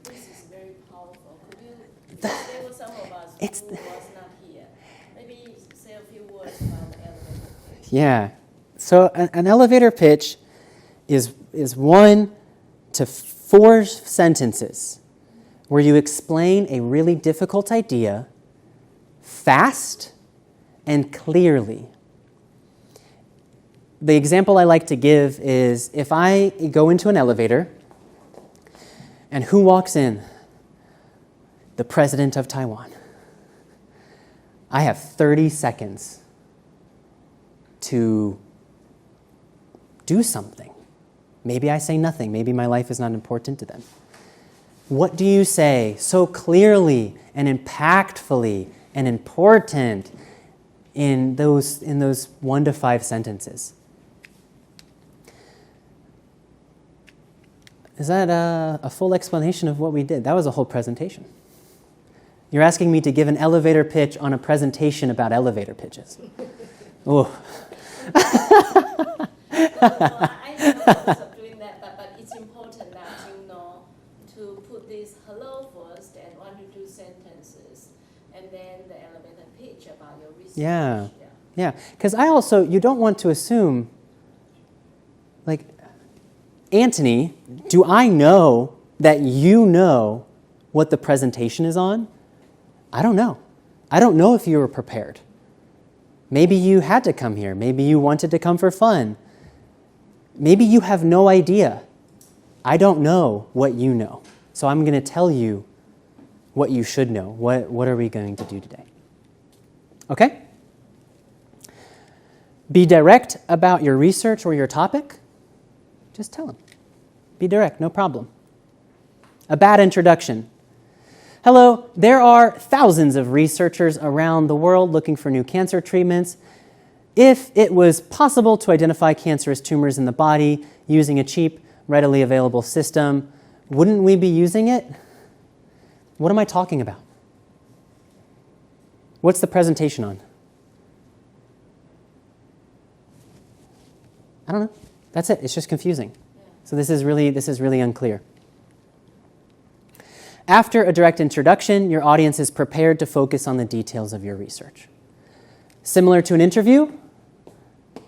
this is very powerful. Could you say with some of us who was not here? Maybe say a few words about the elevator pitch. Yeah. So an elevator pitch is 1 to 4 sentences where you explain a really difficult idea fast and clearly. The example I like to give is if I go into an elevator and who walks in? The president of Taiwan. I have 30 seconds to do something. Maybe I say nothing. Maybe my life is not important to them. What do you say so clearly and impactfully and important in those 1 to 5 sentences? Is that a full explanation of what we did? That was a whole presentation. You're asking me to give an elevator pitch on a presentation about elevator pitches. Oh. I purpose of doing that, but it's important that you know to put this hello first and 1 to 2 sentences, and then the elevator pitch about your research. Yeah, because you don't want to assume, like, Antony, do I know that you know what the presentation is on? I don't know. I don't know if you were prepared. Maybe you had to come here. Maybe you wanted to come for fun. Maybe you have no idea. I don't know what you know. So I'm going to tell you what you should know. What are we going to do today? Okay? Be direct about your research or your topic. Just tell them. Be direct, no problem. A bad introduction. Hello, there are thousands of researchers around the world looking for new cancer treatments. If it was possible to identify cancerous tumors in the body using a cheap, readily available system, wouldn't we be using it? What am I talking about? What's the presentation on? I don't know. That's it. It's just confusing. So this is really unclear. After a direct introduction, your audience is prepared to focus on the details of your research. Similar to an interview,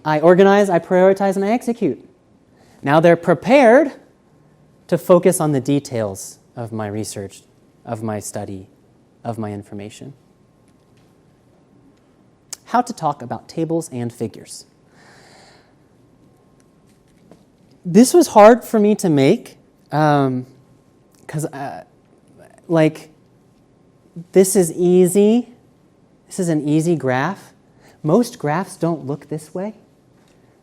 I organize, I prioritize, and I execute. Now they're prepared to focus on the details of my research, of my study, of my information. How to talk about tables and figures. This was hard for me to make because this is easy. This is an easy graph. Most graphs don't look this way.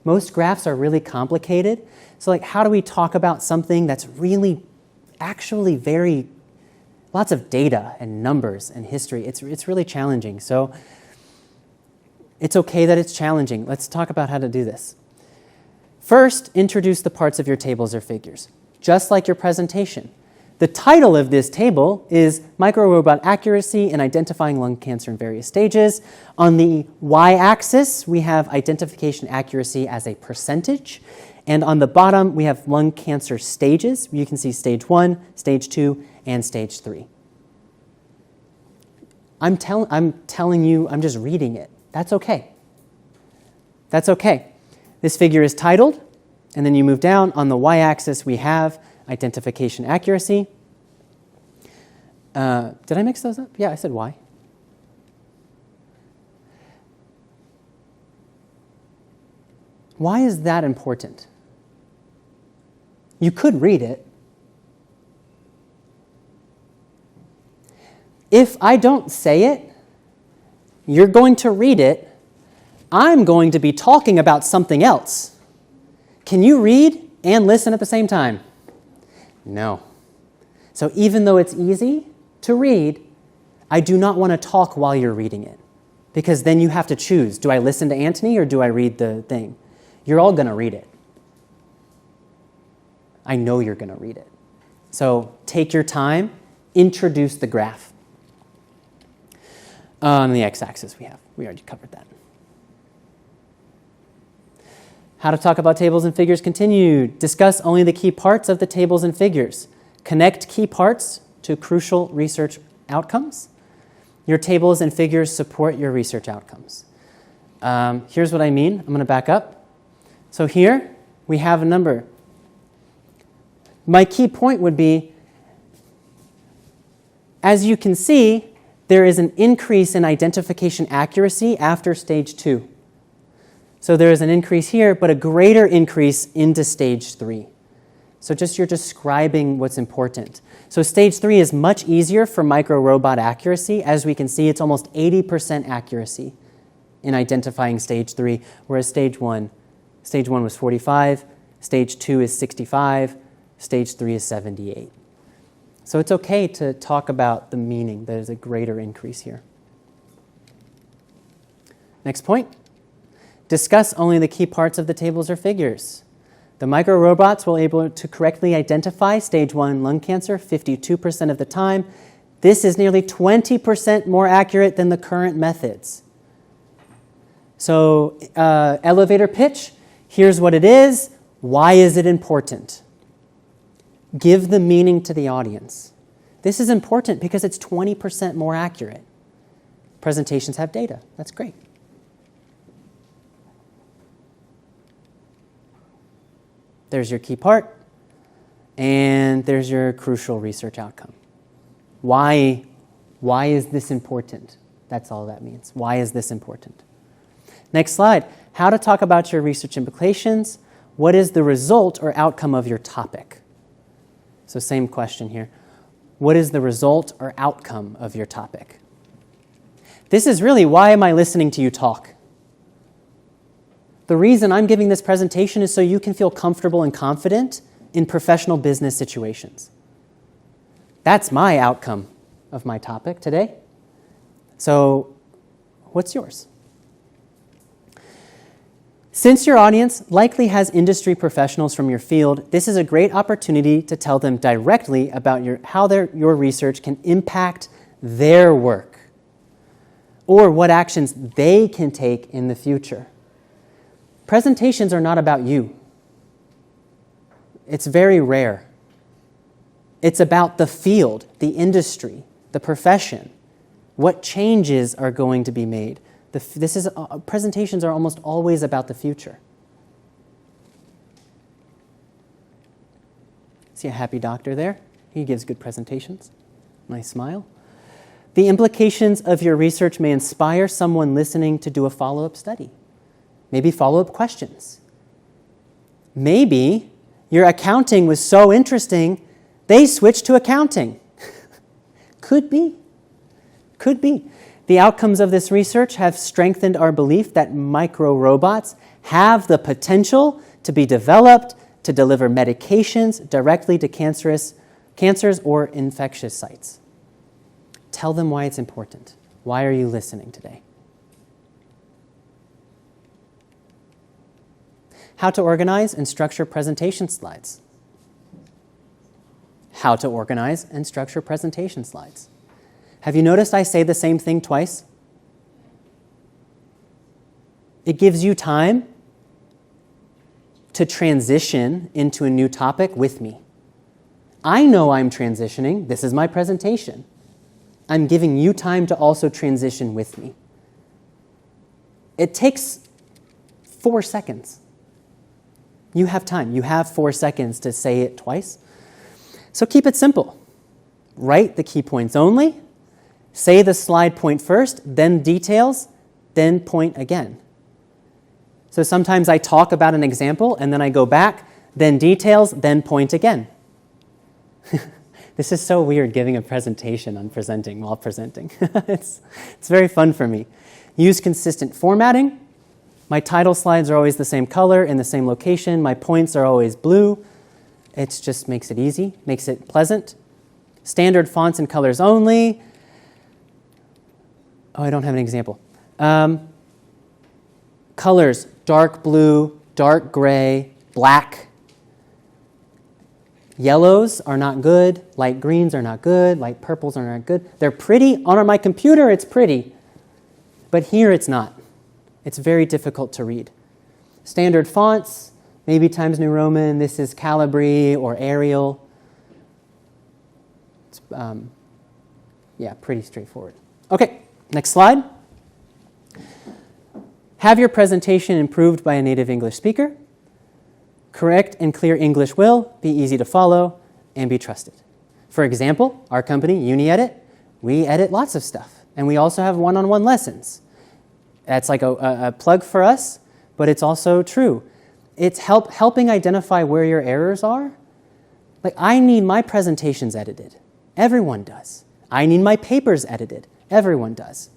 Most graphs are really complicated. So how do we talk about something that's really, actually lots of data and numbers and history? It's really challenging. So it's okay that it's challenging. Let's talk about how to do this. First, introduce the parts of your tables or figures, just like your presentation. The title of this table is Microrobot Accuracy in Identifying Lung Cancer in Various Stages. On the y-axis, we have identification accuracy as a percentage. And on the bottom, we have lung cancer stages. You can see stage 1, stage 2, and stage 3. I'm telling you, I'm just reading it. That's okay. That's okay. This figure is titled, and then you move down. On the y-axis, we have identification accuracy. Did I mix those up? Yeah, I said Y. Why is that important? You could read it. If I don't say it, you're going to read it. I'm going to be talking about something else. Can you read and listen at the same time? No. So even though it's easy to read, I do not want to talk while you're reading it, because then you have to choose. Do I listen to Antony or do I read the thing? You're all going to read it. I know you're going to read it. So take your time, introduce the graph. On the x-axis we already covered that. How to talk about tables and figures continued. Discuss only the key parts of the tables and figures. Connect key parts to crucial research outcomes. Your tables and figures support your research outcomes. Here's what I mean. I'm going to back up. So here we have a number. My key point would be, as you can see, there is an increase in identification accuracy after stage 2. So there is an increase here, but a greater increase into stage 3. So you're describing what's important. So stage 3 is much easier for micro-robot accuracy. As we can see, it's almost 80% accuracy in identifying stage 3, whereas stage 1 was 45, stage 2 is 65, stage 3 is 78. So it's okay to talk about the meaning. There's a greater increase here. Next point. Discuss only the key parts of the tables or figures. The micro-robots will be able to correctly identify stage 1 lung cancer 52% of the time. This is nearly 20% more accurate than the current methods. So elevator pitch, here's what it is. Why is it important? Give the meaning to the audience. This is important because it's 20% more accurate. Presentations have data. That's great. There's your key part, and there's your crucial research outcome. Why is this important? That's all that means. Why is this important? Next slide. How to talk about your research implications. What is the result or outcome of your topic? So same question here. What is the result or outcome of your topic? This is really, why am I listening to you talk? The reason I'm giving this presentation is so you can feel comfortable and confident in professional business situations. That's my outcome of my topic today. So, what's yours? Since your audience likely has industry professionals from your field, this is a great opportunity to tell them directly about how your research can impact their work or what actions they can take in the future. Presentations are not about you. It's very rare. It's about the field, the industry, the profession, what changes are going to be made. Presentations are almost always about the future. See a happy doctor there? He gives good presentations. Nice smile. The implications of your research may inspire someone listening to do a follow-up study. Maybe follow-up questions. Maybe your accounting was so interesting, they switched to accounting. Could be. Could be. The outcomes of this research have strengthened our belief that micro-robots have the potential to be developed to deliver medications directly to cancers or infectious sites. Tell them why it's important. Why are you listening today? How to organize and structure presentation slides. How to organize and structure presentation slides. Have you noticed I say the same thing twice? It gives you time to transition into a new topic with me. I know I'm transitioning. This is my presentation. I'm giving you time to also transition with me. It takes 4 seconds. You have time. You have 4 seconds to say it twice. So keep it simple. Write the key points only. Say the slide point first, then details, then point again. So sometimes I talk about an example, and then I go back, then details, then point again. This is so weird, giving a presentation on presenting while presenting. It's very fun for me. Use consistent formatting. My title slides are always the same color in the same location. My points are always blue. It just makes it easy, makes it pleasant. Standard fonts and colors only. Oh, I don't have an example. Colors, dark blue, dark gray, black. Yellows are not good. Light greens are not good. Light purples are not good. They're pretty. On my computer, it's pretty. But here, it's not. It's very difficult to read. Standard fonts, maybe Times New Roman. This is Calibri or Arial. It's, pretty straightforward. Okay. Next slide. Have your presentation improved by a native English speaker. Correct and clear English will be easy to follow and be trusted. For example, our company, Uni-edit, we edit lots of stuff. And we also have one-on-one lessons. That's like a plug for us, but it's also true. It's helping identify where your errors are. Like, I need my presentations edited. Everyone does. I need my papers edited. Everyone does.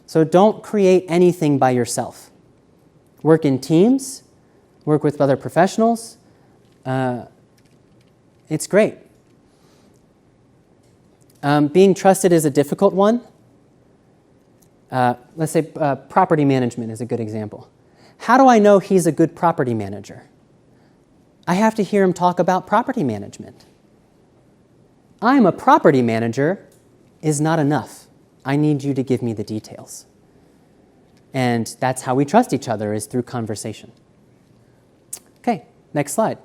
So don't create anything by yourself. Work in teams. Work with other professionals. It's great. Being trusted is a difficult one. Let's say property management is a good example. How do I know he's a good property manager? I have to hear him talk about property management. I'm a property manager is not enough. I need you to give me the details. And that's how we trust each other, is through conversation. Okay, Next slide.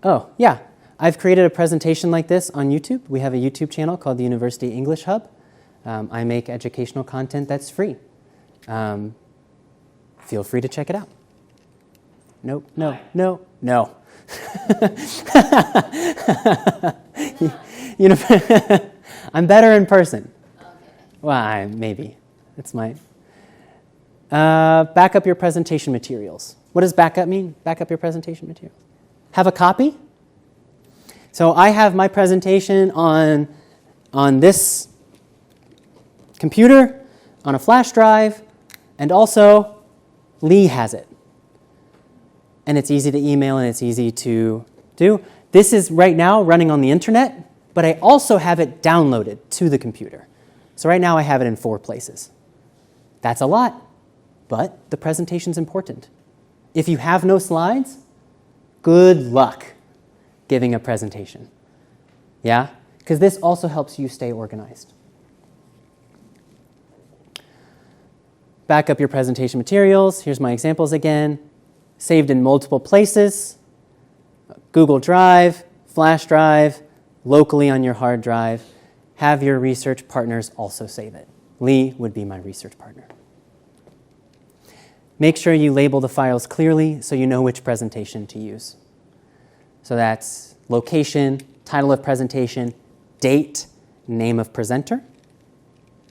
Oh, yeah. I've created a presentation like this on YouTube. We have a YouTube channel called the University English Hub. I make educational content that's free. Feel free to check it out. Nope, no, no, no. You know, I'm better in person. Okay. Well, maybe. It's my... back up your presentation materials. What does backup mean? Back up your presentation materials. Have a copy? So I have my presentation on this computer, on a flash drive, and also Lee has it. And it's easy to email and it's easy to do. This is right now running on the internet, but I also have it downloaded to the computer. So right now I have it in 4 places. That's a lot, but the presentation's important. If you have no slides, good luck giving a presentation. Yeah? Because this also helps you stay organized. Back up your presentation materials. Here's my examples again. Saved in multiple places. Google Drive, Flash Drive, locally on your hard drive. Have your research partners also save it. Lee would be my research partner. Make sure you label the files clearly so you know which presentation to use. So that's location, title of presentation, date, name of presenter.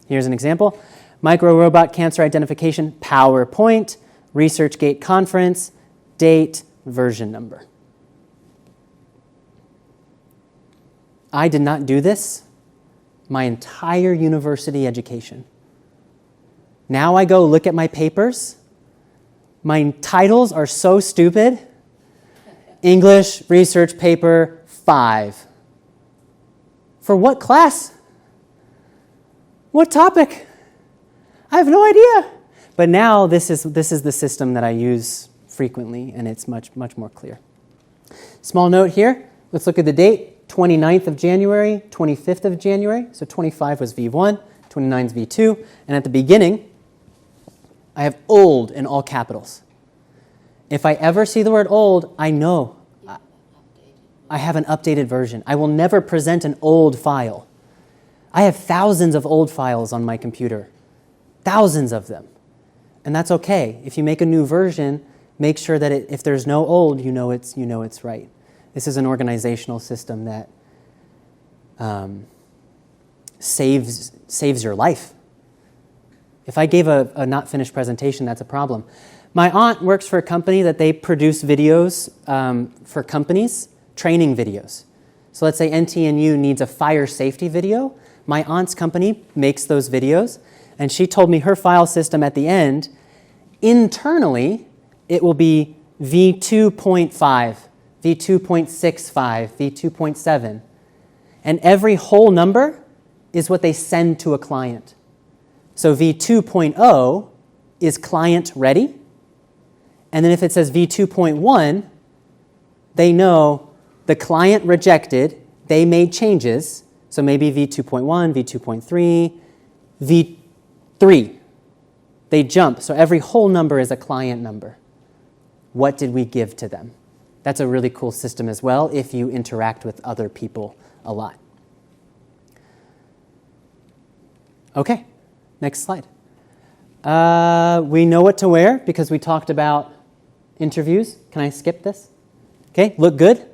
Here's an example. Micro-robot cancer identification, PowerPoint, ResearchGate conference, date, version number. I did not do this my entire university education. Now I go look at my papers. My titles are so stupid. English research paper 5. For what class? What topic? I have no idea. But now this is the system that I use frequently, and it's much more clear. Small note here. Let's look at the date. 29th of January, 25th of January. So 25 was V1, 29 is V2. And at the beginning, I have old in all capitals. If I ever see the word old, I know I have an updated version. I will never present an old file. I have thousands of old files on my computer. Thousands of them. And that's okay. If you make a new version, make sure that if there's no old, you know it's right. This is an organizational system that saves your life. If I gave a not finished presentation, that's a problem. My aunt works for a company that they produce videos for companies, training videos. So let's say NTNU needs a fire safety video. My aunt's company makes those videos, and she told me her file system at the end, internally, it will be V2.5, V2.65, V2.7. And every whole number is what they send to a client. So V2.0 is client ready. And then if it says V2.1, they know the client rejected, they made changes. So maybe V2.1, V2.3, V3. They jump. So every whole number is a client number. What did we give to them? That's a really cool system as well if you interact with other people a lot. Okay, next slide. We know what to wear because we talked about interviews. Can I skip this? Okay, look good.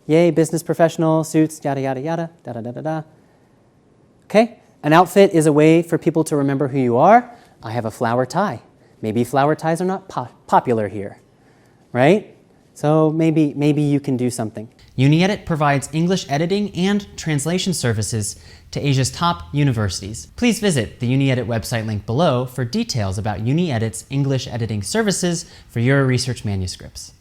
Yay, business professional, suits, yada, yada, yada, da, da, da, da, da. Okay, an outfit is a way for people to remember who you are. I have a flower tie. Maybe flower ties are not popular here, right? So maybe you can do something. Uni-edit provides English editing and translation services to Asia's top universities. Please visit the Uni-edit website link below for details about Uni-edit's English editing services for your research manuscripts.